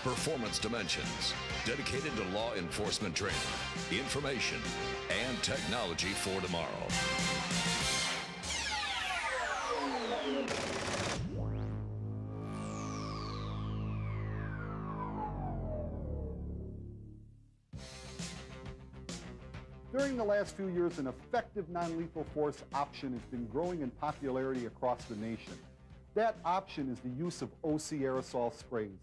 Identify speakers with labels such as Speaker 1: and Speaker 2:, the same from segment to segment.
Speaker 1: Performance Dimensions, dedicated to law enforcement training, information, and technology for tomorrow.
Speaker 2: During the last few years, an effective non-lethal force option has been growing in popularity across the nation. That option is the use of OC aerosol sprays.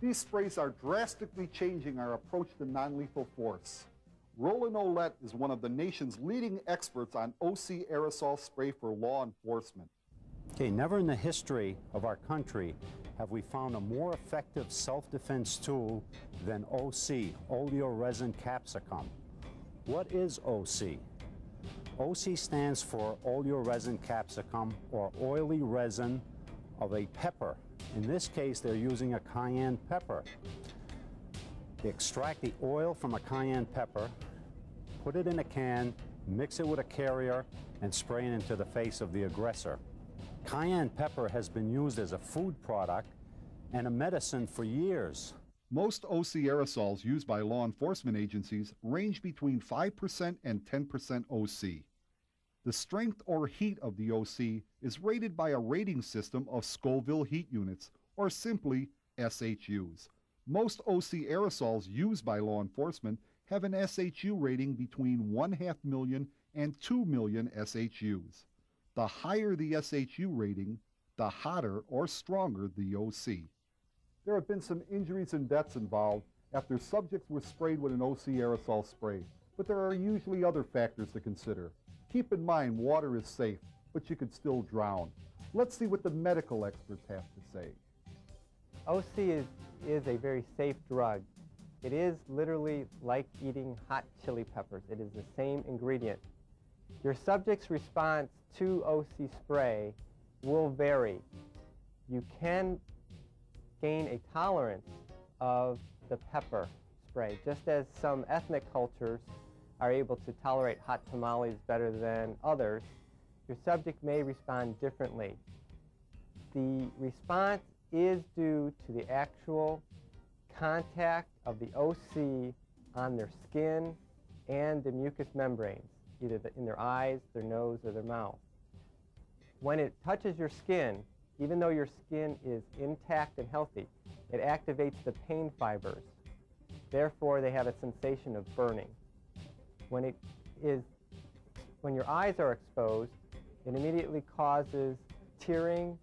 Speaker 2: These sprays are drastically changing our approach to non-lethal force. Roland Ouellette is one of the nation's leading experts on OC aerosol spray for law enforcement.
Speaker 3: Okay, never in the history of our country have we found a more effective self-defense tool than OC, oleoresin capsicum. What is OC? OC stands for oleoresin capsicum, or oily resin of a pepper. In this case, they're using a cayenne pepper. They extract the oil from a cayenne pepper, put it in a can, mix it with a carrier, and spray it into the face of the aggressor. Cayenne pepper has been used as a food product and a medicine for years.
Speaker 2: Most OC aerosols used by law enforcement agencies range between 5% and 10% OC. The strength or heat of the OC is rated by a rating system of Scoville heat units, or simply SHUs. Most OC aerosols used by law enforcement have an SHU rating between 1/2 million and 2 million SHUs. The higher the SHU rating, the hotter or stronger the OC. There have been some injuries and deaths involved after subjects were sprayed with an OC aerosol spray, but there are usually other factors to consider. Keep in mind water is safe, but you could still drown. Let's see what the medical experts have to say.
Speaker 4: OC is a very safe drug. It is literally like eating hot chili peppers. It is the same ingredient. Your subject's response to OC spray will vary. You can gain a tolerance of the pepper spray, just as some ethnic cultures are able to tolerate hot tamales better than others. Your subject may respond differently. The response is due to the actual contact of the OC on their skin and the mucous membranes, either in their eyes, their nose, or their mouth. When it touches your skin, even though your skin is intact and healthy, it activates the pain fibers. Therefore, they have a sensation of burning. When your eyes are exposed, it immediately causes tearing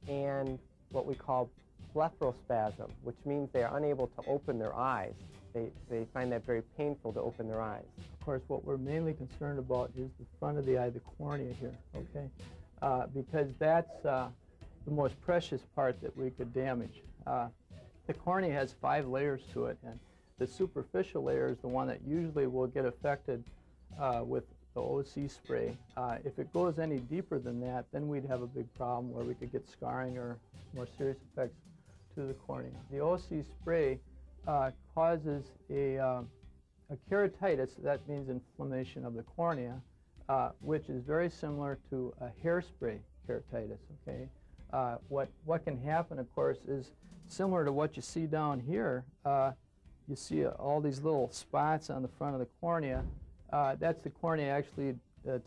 Speaker 4: and what we call blepharospasm, which means they are unable to open their eyes. They find that very painful to open their eyes.
Speaker 5: Of course, what we're mainly concerned about is the front of the eye, the cornea here, okay? Because that's the most precious part that we could damage. The cornea has 5 layers to it, and the superficial layer is the one that usually will get affected with the OC spray. If it goes any deeper than that, then we'd have a big problem where we could get scarring or more serious effects to the cornea. The OC spray causes a keratitis, that means inflammation of the cornea, which is very similar to a hairspray keratitis, okay? What can happen, of course, is similar to what you see down here. You see all these little spots on the front of the cornea. That's the cornea actually,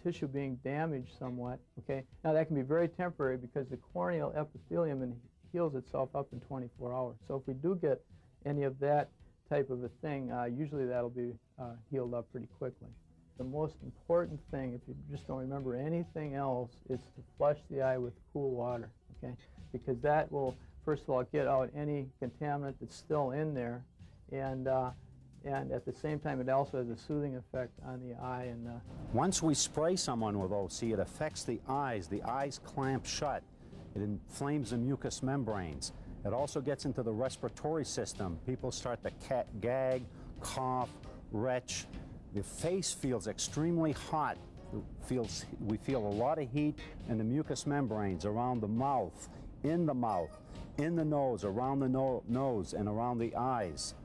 Speaker 5: tissue being damaged somewhat, okay? Now that can be very temporary because the corneal epithelium heals itself up in 24 hours. So if we do get any of that type of a thing, usually that'll be healed up pretty quickly. The most important thing, if you just don't remember anything else, is to flush the eye with cool water, okay? Because that will, first of all, get out any contaminant that's still in there, and at the same time, it also has a soothing effect on the eye. And
Speaker 3: once we spray someone with OC, it affects the eyes. The eyes clamp shut. It inflames the mucous membranes. It also gets into the respiratory system. People start to gag, cough, retch. The face feels extremely hot. We feel a lot of heat in the mucous membranes around the mouth, in the nose, around the nose, and around the eyes.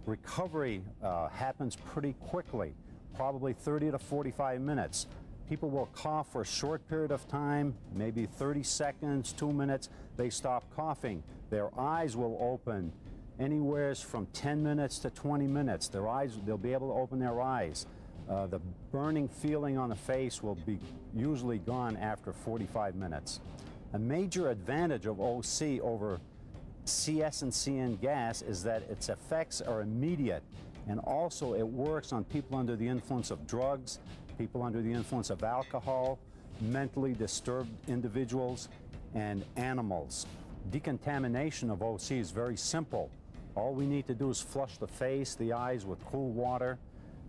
Speaker 3: Recovery happens pretty quickly, probably 30 to 45 minutes. People will cough for a short period of time, maybe 30 seconds, 2 minutes. They stop coughing. Their eyes will open anywhere from 10 minutes to 20 minutes. Their eyes, they'll be able to open their eyes. The burning feeling on the face will be usually gone after 45 minutes. A major advantage of OC over CS and CN gas is that its effects are immediate, and also it works on people under the influence of drugs, people under the influence of alcohol, mentally disturbed individuals, and animals. Decontamination of OC is very simple. All we need to do is flush the face, the eyes with cool water,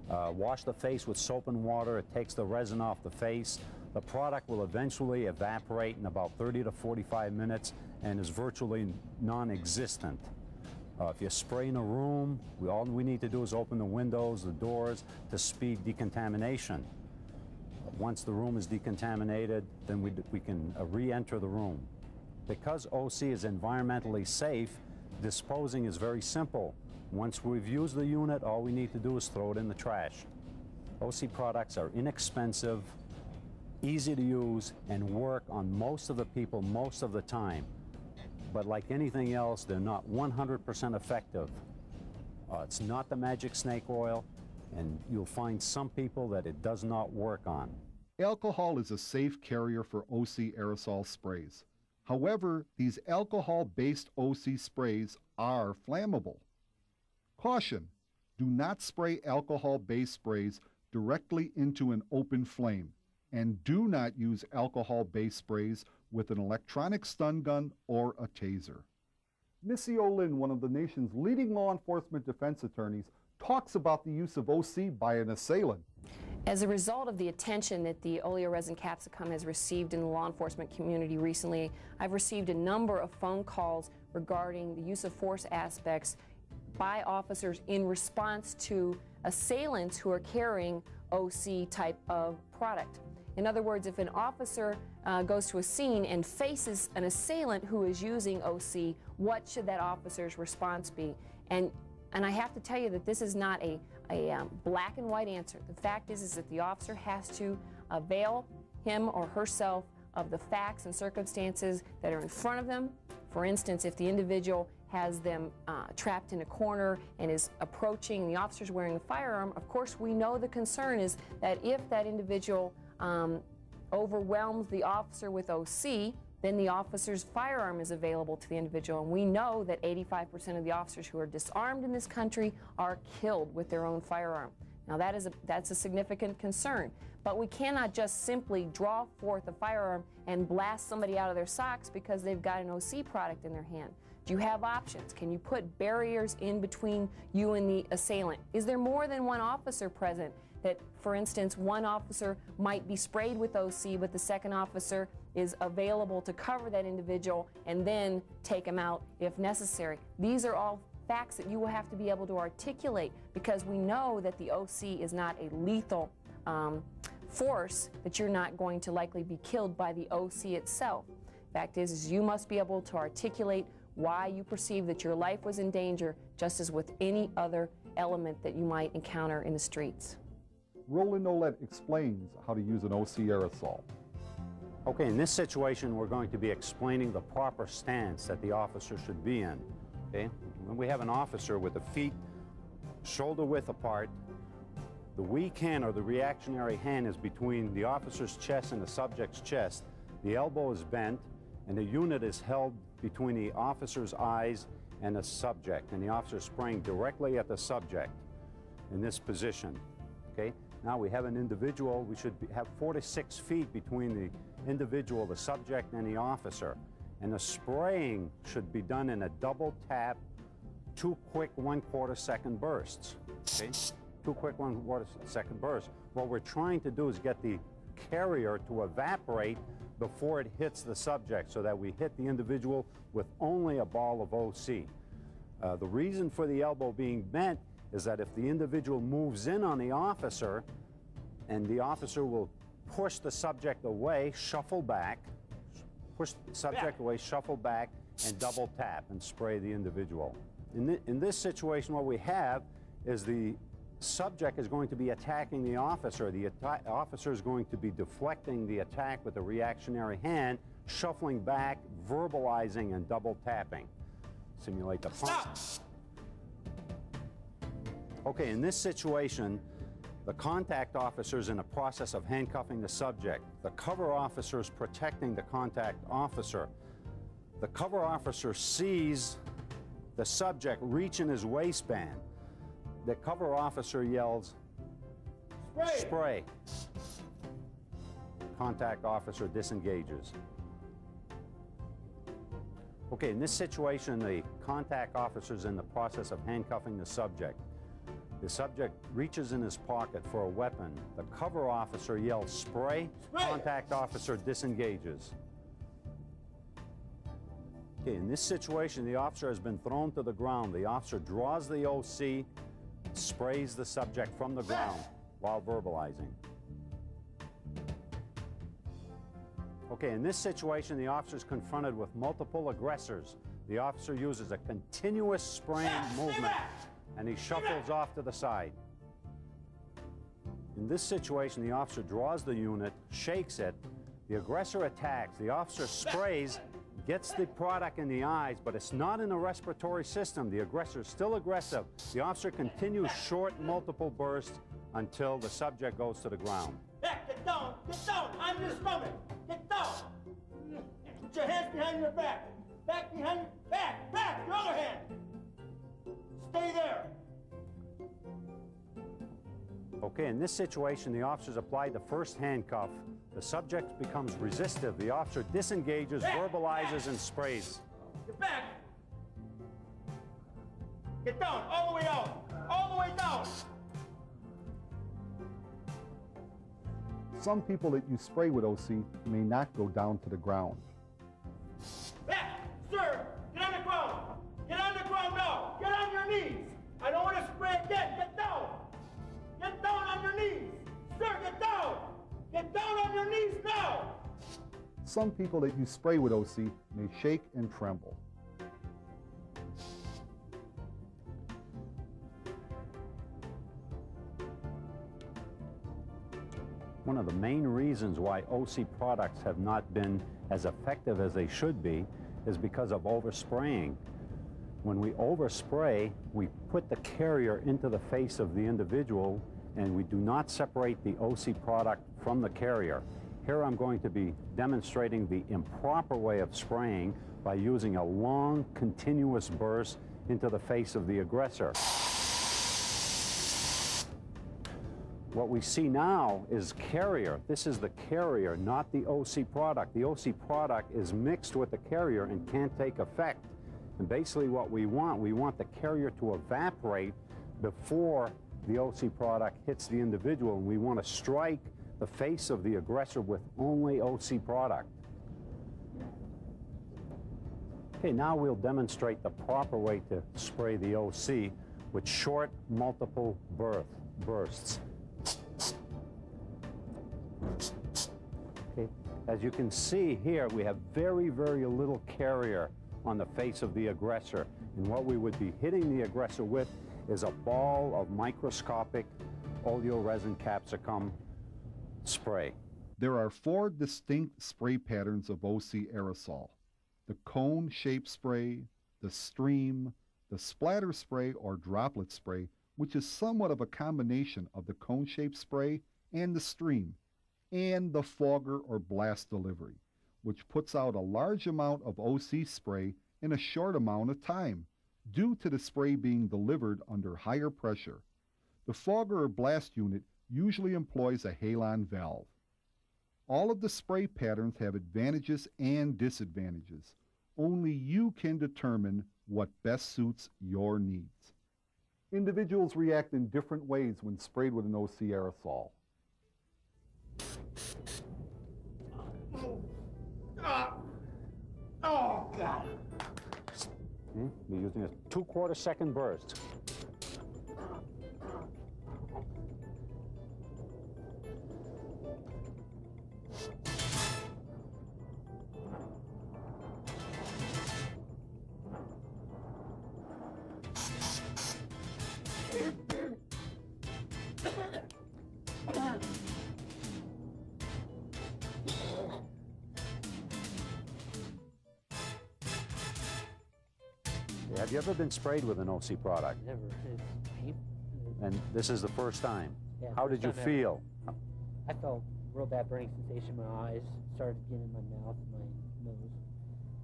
Speaker 3: wash the face with soap and water. It takes the resin off the face. The product will eventually evaporate in about 30 to 45 minutes and is virtually non-existent. If you spray in a room, all we need to do is open the windows, the doors to speed decontamination. Once the room is decontaminated, then we can re-enter the room. Because OC is environmentally safe, disposing is very simple. Once we've used the unit, all we need to do is throw it in the trash. OC products are inexpensive, easy to use, and work on most of the people most of the time. But like anything else, they're not 100% effective. It's not the magic snake oil, and you'll find some people that it does not work on.
Speaker 2: Alcohol is a safe carrier for OC aerosol sprays. However, these alcohol-based OC sprays are flammable. Caution: do not spray alcohol-based sprays directly into an open flame, and do not use alcohol-based sprays with an electronic stun gun or a taser. Missy Olin, one of the nation's leading law enforcement defense attorneys, talks about the use of OC by an assailant.
Speaker 6: As a result of the attention that the oleoresin capsicum has received in the law enforcement community recently, I've received a number of phone calls regarding the use of force aspects by officers in response to assailants who are carrying OC type of product. In other words, if an officer goes to a scene and faces an assailant who is using OC, what should that officer's response be? And I have to tell you that this is not a black and white answer. The fact is that the officer has to avail him or herself of the facts and circumstances that are in front of them. For instance, if the individual has them trapped in a corner and is approaching, the officer's wearing a firearm, of course we know the concern is that if that individual overwhelms the officer with OC, then the officer's firearm is available to the individual. And we know that 85% of the officers who are disarmed in this country are killed with their own firearm. Now that's a significant concern. But we cannot just simply draw forth a firearm and blast somebody out of their socks because they've got an OC product in their hand. Do you have options? Can you put barriers in between you and the assailant? Is there more than one officer present? That, for instance, one officer might be sprayed with OC, but the second officer is available to cover that individual and then take him out if necessary. These are all facts that you will have to be able to articulate, because we know that the OC is not a lethal force, that you're not going to likely be killed by the OC itself. Fact is you must be able to articulate why you perceive that your life was in danger, just as with any other element that you might encounter in the streets.
Speaker 2: Roland Ouellette explains how to use an OC aerosol.
Speaker 3: Okay, in this situation, we're going to be explaining the proper stance that the officer should be in. Okay? When we have an officer with the feet shoulder width apart, the weak hand or the reactionary hand is between the officer's chest and the subject's chest. The elbow is bent, and the unit is held between the officer's eyes and the subject, and the officer is spraying directly at the subject in this position. Okay? Now we have an individual. We should have 4 to 6 feet between the individual, the subject, and the officer. And the spraying should be done in a double tap, 2 quick 1/4 second bursts. Okay? 2 quick 1/4 second bursts. What we're trying to do is get the carrier to evaporate before it hits the subject, so that we hit the individual with only a ball of OC. The reason for the elbow being bent is that if the individual moves in on the officer, and the officer will push the subject away, shuffle back, push the subject away, shuffle back, and double tap and spray the individual. In this situation, what we have is the subject is going to be attacking the officer. The officer is going to be deflecting the attack with a reactionary hand, shuffling back, verbalizing, and double tapping. Simulate the punch. Okay, in this situation, the contact officer is in the process of handcuffing the subject. The cover officer is protecting the contact officer. The cover officer sees the subject reach in his waistband. The cover officer yells, "Spray!" Spray. Contact officer disengages. Okay, in this situation, the contact officer is in the process of handcuffing the subject. The subject reaches in his pocket for a weapon. The cover officer yells, "Spray!" Spray! Contact officer disengages. Okay, in this situation, the officer has been thrown to the ground. The officer draws the OC, sprays the subject from the ground while verbalizing. Okay, in this situation, the officer is confronted with multiple aggressors. The officer uses a continuous spraying movement, and he shuffles off to the side. In this situation, the officer draws the unit, shakes it, the aggressor attacks, the officer sprays, gets the product in the eyes, but it's not in the respiratory system. The aggressor is still aggressive. The officer continues short, multiple bursts until the subject goes to the ground.
Speaker 7: Back, get down, on your stomach, get down. Put your hands behind your back. Back behind your back, your other hand. Stay there.
Speaker 3: Okay, in this situation, the officers applied the first handcuff. The subject becomes resistive. The officer disengages, verbalizes, and sprays.
Speaker 7: Get back. Get down, all the way out, all the way down.
Speaker 2: Some people that you spray with OC may not go down to the ground.
Speaker 7: Back, sir, get on the ground. Get on the ground now. Get on your knees. I don't want to spray again. Get down. Get down on your knees. Sir, get down. Get down on your knees now.
Speaker 2: Some people that you spray with OC may shake and tremble.
Speaker 3: One of the main reasons why OC products have not been as effective as they should be is because of overspraying. When we overspray, we put the carrier into the face of the individual, and we do not separate the OC product from the carrier. Here I'm going to be demonstrating the improper way of spraying by using a long, continuous burst into the face of the aggressor. What we see now is carrier. This is the carrier, not the OC product. The OC product is mixed with the carrier and can't take effect. And basically what we want the carrier to evaporate before the OC product hits the individual, and we want to strike the face of the aggressor with only OC product. Okay, now we'll demonstrate the proper way to spray the OC with short, multiple bursts. Okay, as you can see here, we have very, very little carrier on the face of the aggressor, and what we would be hitting the aggressor with is a ball of microscopic oleoresin capsicum spray.
Speaker 2: There are 4 distinct spray patterns of OC aerosol: the cone-shaped spray, the stream, the splatter spray or droplet spray, which is somewhat of a combination of the cone-shaped spray and the stream, and the fogger or blast delivery, which puts out a large amount of OC spray in a short amount of time, due to the spray being delivered under higher pressure. The fogger or blast unit usually employs a halon valve. All of the spray patterns have advantages and disadvantages. Only you can determine what best suits your needs. Individuals react in different ways when sprayed with an OC aerosol.
Speaker 7: Oh, God.
Speaker 3: We're using a 2/4 second burst. Have you ever been sprayed with an OC product?
Speaker 8: Never. It's painful.
Speaker 3: And this is the first time.
Speaker 8: Yeah,
Speaker 3: How
Speaker 8: first
Speaker 3: did you
Speaker 8: time ever.
Speaker 3: feel?
Speaker 8: I felt real bad burning sensation in my eyes, started getting in my mouth, my nose.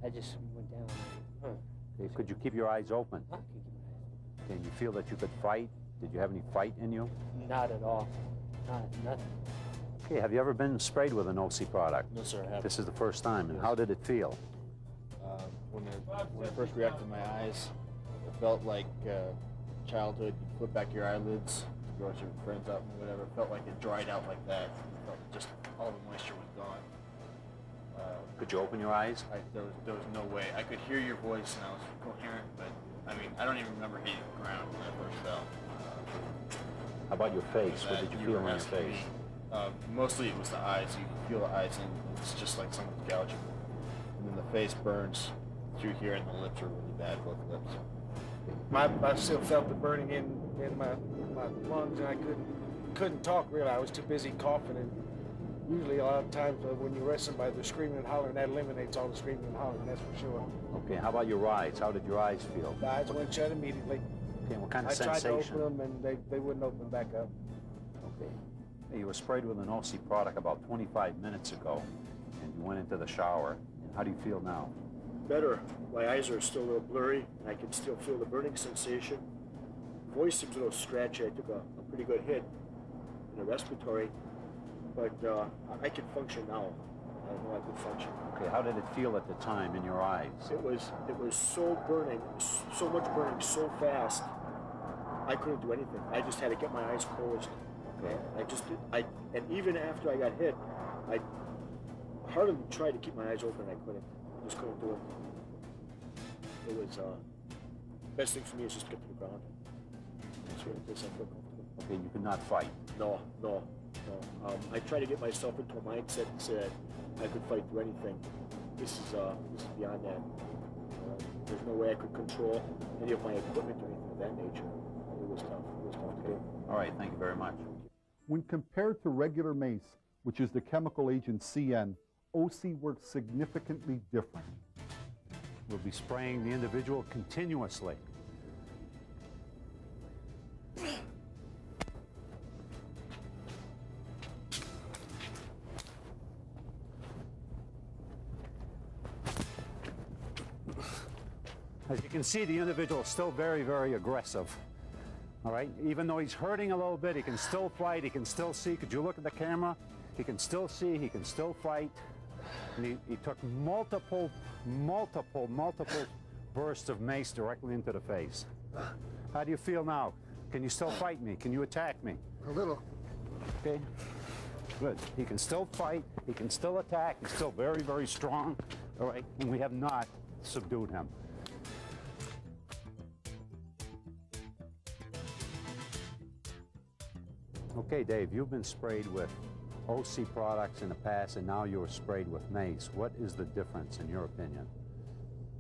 Speaker 8: I just went down. Like,
Speaker 3: Okay, could you keep your eyes open?
Speaker 8: I couldn't keep my eyes
Speaker 3: Can you feel that you could fight? Did you have any fight in you?
Speaker 8: open. Not at all. Nothing.
Speaker 3: Okay, have you ever been sprayed with an OC product?
Speaker 9: No, sir, I haven't.
Speaker 3: This is the first time, and
Speaker 9: Yes.
Speaker 3: how did it feel?
Speaker 9: When it first reacted to my eyes, it felt like childhood. You flip back your eyelids, you go with your friends out and whatever. It felt like it dried out like that. It felt just all the moisture was gone.
Speaker 3: Could you open your eyes?
Speaker 9: There was no way. I could hear your voice and I was coherent, but I mean, I don't even remember hitting the ground when I first fell.
Speaker 3: How about your face? What did you feel on your
Speaker 9: asking
Speaker 3: face?
Speaker 9: me, mostly it was the eyes. You can feel the eyes, and it's just like someone's gouging. And then the face burns through here, and the lips are really bad, both lips.
Speaker 10: I still felt the burning in my lungs, and I couldn't talk really. I was too busy coughing, and usually a lot of times when you arrest somebody, they're screaming and hollering. That eliminates all the screaming and hollering, that's for sure.
Speaker 3: Okay, how about your eyes? How did your eyes feel?
Speaker 10: The eyes went shut immediately.
Speaker 3: Okay, what kind of
Speaker 10: I tried
Speaker 3: sensation?
Speaker 10: to open them, and they wouldn't open back up.
Speaker 3: Okay. Hey, you were sprayed with an OC product about 25 minutes ago, and you went into the shower. And how do you feel now?
Speaker 11: Better. My eyes are still a little blurry, and I can still feel the burning sensation. Voice seems a little scratchy. I took a pretty good hit in the respiratory, but I can function now. I know I can function.
Speaker 3: Okay, how did it feel at the time in your eyes?
Speaker 11: It was so burning, so much burning, so fast. I couldn't do anything. I just had to get my eyes closed.
Speaker 3: Okay.
Speaker 11: And even after I got hit, I hardly tried to keep my eyes open. I couldn't. I just couldn't do it. It was best thing for me is just to get to the ground. That's what it is. I feel comfortable.
Speaker 3: Okay, you could not fight.
Speaker 11: No. I try to get myself into a mindset that I could fight through anything. This is beyond that. There's no way I could control any of my equipment or anything of that nature. It was tough. It was tough to do.
Speaker 3: All right, thank you very much.
Speaker 2: When compared to regular mace, which is the chemical agent CN, OC works significantly different.
Speaker 3: We'll be spraying the individual continuously. As you can see, the individual is still very, very aggressive. All right, even though he's hurting a little bit, he can still fight, he can still see. Could you look at the camera? He can still see, he can still fight. And he took multiple bursts of mace directly into the face. How do you feel now? Can you still fight me? Can you attack me?
Speaker 10: A little.
Speaker 3: Okay, good. He can still fight, he can still attack, he's still very, very strong. All right, and we have not subdued him. Okay, Dave, you've been sprayed with OC products in the past, and now you're sprayed with mace. What is the difference, in your opinion?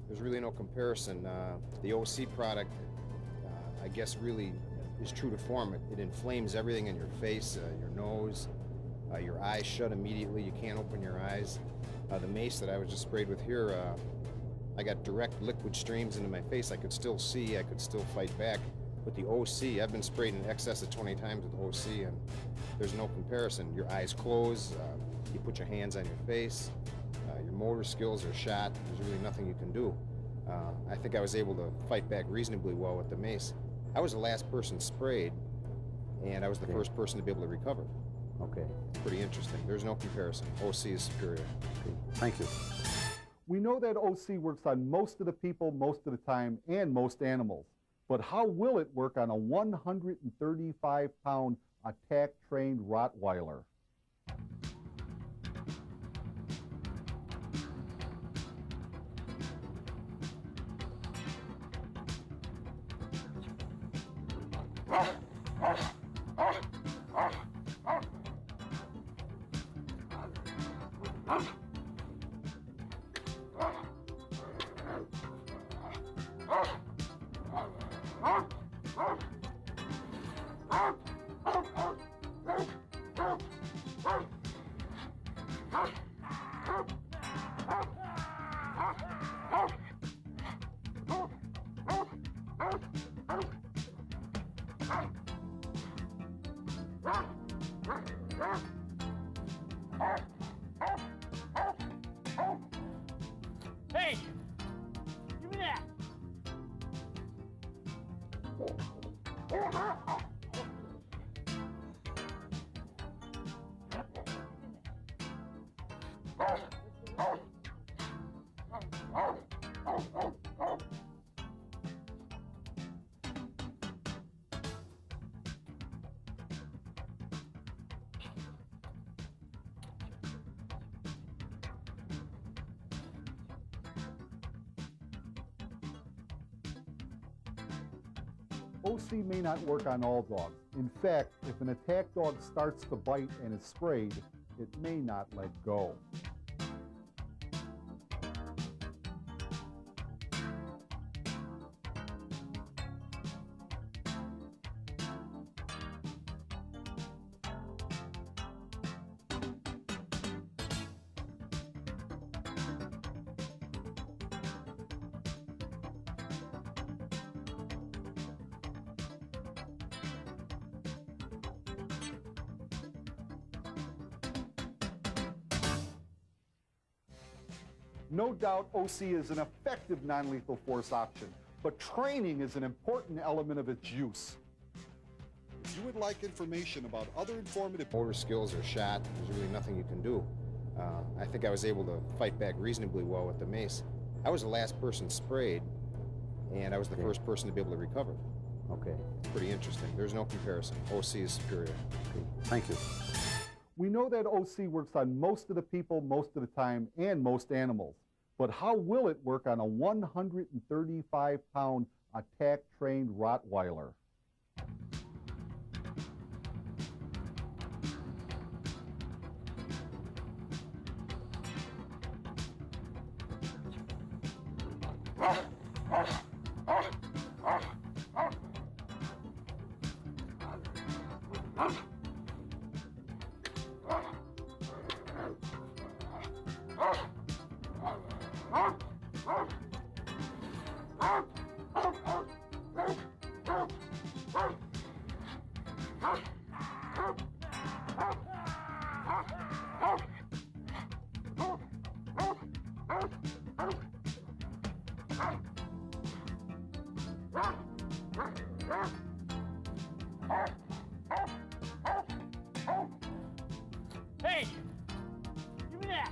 Speaker 12: There's really no comparison. The OC product, I guess, really is true to form. It inflames everything in your face, your nose, your eyes shut immediately. You can't open your eyes. The mace that I was just sprayed with here, I got direct liquid streams into my face. I could still see, I could still fight back. With the OC, I've been sprayed in excess of 20 times with OC, and there's no comparison. Your eyes close, you put your hands on your face, your motor skills are shot. There's really nothing you can do. I think I was able to fight back reasonably well with the mace. I was the last person sprayed, and I was the first person to be able to recover.
Speaker 3: Okay.
Speaker 12: It's pretty interesting. There's no comparison. OC is superior.
Speaker 3: Okay. Thank you.
Speaker 2: We know that OC works on most of the people most of the time and most animals. But how will it work on a 135-pound attack-trained Rottweiler?
Speaker 7: Hey! Give me that!
Speaker 2: OC may not work on all dogs. In fact, if an attack dog starts to bite and is sprayed, it may not let go. No doubt OC is an effective non-lethal force option, but training is an important element of its use. If you would like information about other informative
Speaker 12: motor skills or shot, there's really nothing you can do. I think I was able to fight back reasonably well with the mace. I was the last person sprayed, and I was the first person to be able to recover.
Speaker 3: Okay.
Speaker 12: It's pretty interesting. There's no comparison. OC is superior.
Speaker 3: Okay. Thank you.
Speaker 2: We know that OC works on most of the people, most of the time, and most animals. But how will it work on a 135-pound attack-trained Rottweiler?
Speaker 7: Hey! Give me that!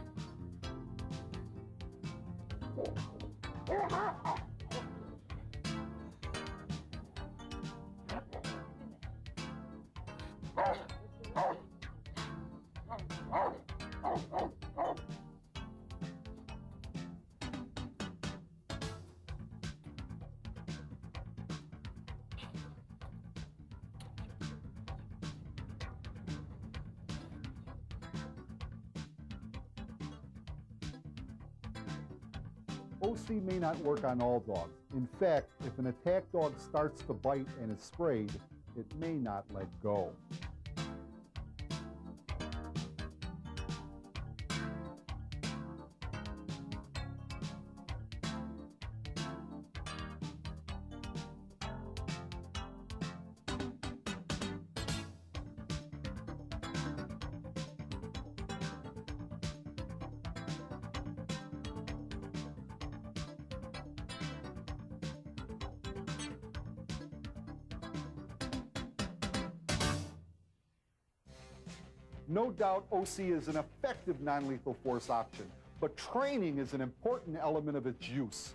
Speaker 2: OC may not work on all dogs. In fact, if an attack dog starts to bite and is sprayed, it may not let go. No doubt OC is an effective non-lethal force option, but training is an important element of its use.